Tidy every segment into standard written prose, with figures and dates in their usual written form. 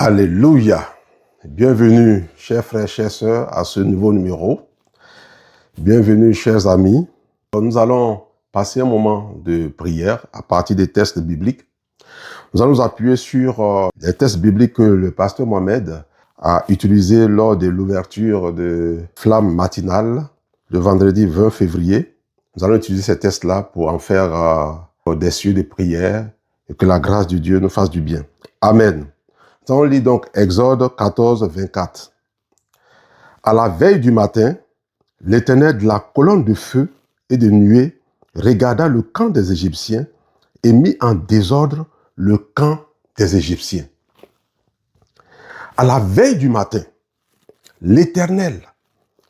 Alléluia. Bienvenue, chers frères, chères sœurs, à ce nouveau numéro. Bienvenue, chers amis. Nous allons passer un moment de prière à partir des textes bibliques. Nous allons nous appuyer sur les textes bibliques que le pasteur Mohamed a utilisés lors de l'ouverture de Flamme matinale le vendredi 20 février. Nous allons utiliser ces textes-là pour en faire des cieux de prière et que la grâce de Dieu nous fasse du bien. Amen. On lit donc Exode 14, 24. À la veille du matin, l'Éternel de la colonne de feu et de nuée regarda le camp des Égyptiens et mit en désordre le camp des Égyptiens. À la veille du matin, l'Éternel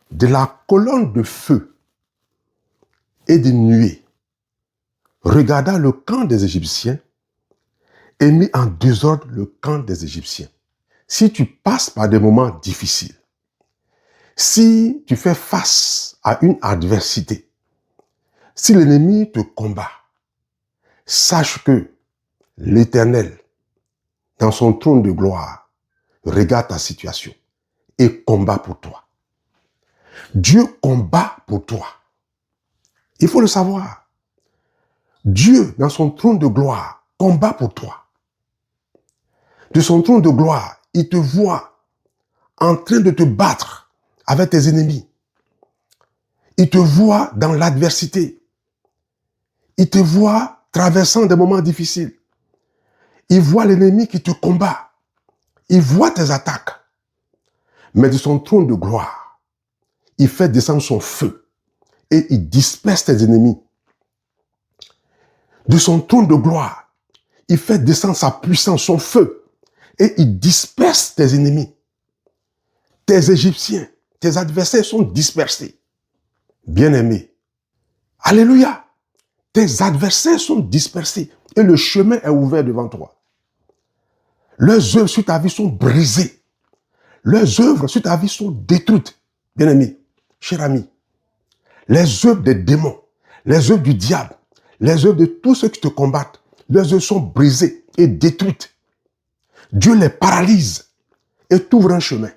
de la colonne de feu et de nuée regarda le camp des Égyptiens et mis en désordre le camp des Égyptiens. Si tu passes par des moments difficiles, si tu fais face à une adversité, si l'ennemi te combat, sache que l'Éternel, dans son trône de gloire, regarde ta situation et combat pour toi. Dieu combat pour toi. Il faut le savoir. Dieu, dans son trône de gloire, combat pour toi. De son trône de gloire, il te voit en train de te battre avec tes ennemis. Il te voit dans l'adversité. Il te voit traversant des moments difficiles. Il voit l'ennemi qui te combat. Il voit tes attaques. Mais de son trône de gloire, il fait descendre son feu et il disperse tes ennemis. De son trône de gloire, il fait descendre sa puissance, son feu, et il disperse tes ennemis. Tes Égyptiens, tes adversaires sont dispersés. Bien-aimé, alléluia, tes adversaires sont dispersés et le chemin est ouvert devant toi. Leurs œuvres sur ta vie sont brisées. Leurs œuvres sur ta vie sont détruites. Bien-aimé, cher ami, les œuvres des démons, les œuvres du diable, les œuvres de tous ceux qui te combattent, leurs œuvres sont brisées et détruites. Dieu les paralyse et t'ouvre un chemin.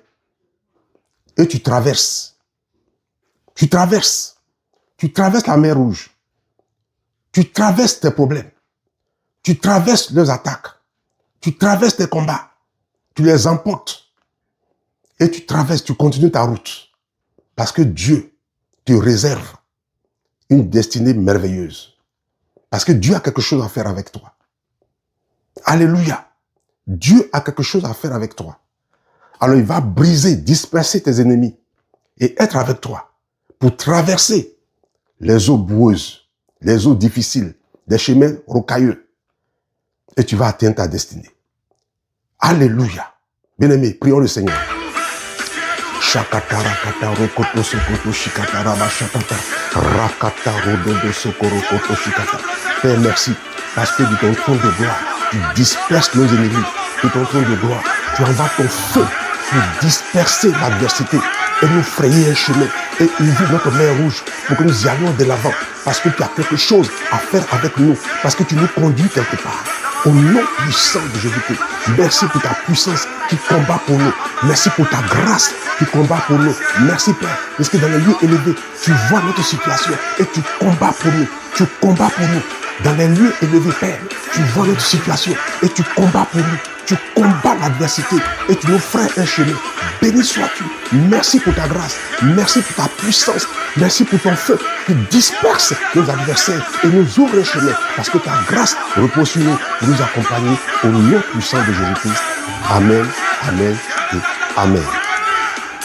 Et tu traverses. Tu traverses. Tu traverses la mer Rouge. Tu traverses tes problèmes. Tu traverses leurs attaques. Tu traverses tes combats. Tu les emportes. Et tu traverses, tu continues ta route. Parce que Dieu te réserve une destinée merveilleuse. Parce que Dieu a quelque chose à faire avec toi. Alléluia. Dieu a quelque chose à faire avec toi. Alors il va briser, disperser tes ennemis et être avec toi pour traverser les eaux boueuses, les eaux difficiles, des chemins rocailleux. Et tu vas atteindre ta destinée. Alléluia. Bien-aimé, prions le Seigneur. Père, merci, parce que de ton trône de gloire, tu disperses nos ennemis. De ton trône de gloire, tu envoies ton feu pour disperser l'adversité et nous frayer un chemin et ouvrir notre mer Rouge pour que nous y allions de l'avant. Parce que tu as quelque chose à faire avec nous. Parce que tu nous conduis quelque part. Au nom puissant de Jésus-Christ, merci pour ta puissance qui combat pour nous. Merci pour ta grâce qui combat pour nous. Merci Père, parce que dans les lieux élevés, tu vois notre situation et tu combats pour nous. Tu combats pour nous. Dans les lieux élevés, Père, tu vois notre situation et tu combats pour nous. Tu combats l'adversité et tu nous feras un chemin. Béni sois-tu. Merci pour ta grâce. Merci pour ta puissance. Merci pour ton feu qui disperse nos adversaires et nous ouvre un chemin. Parce que ta grâce repose sur nous pour nous accompagner au nom puissant de Jésus-Christ. Amen, amen et amen.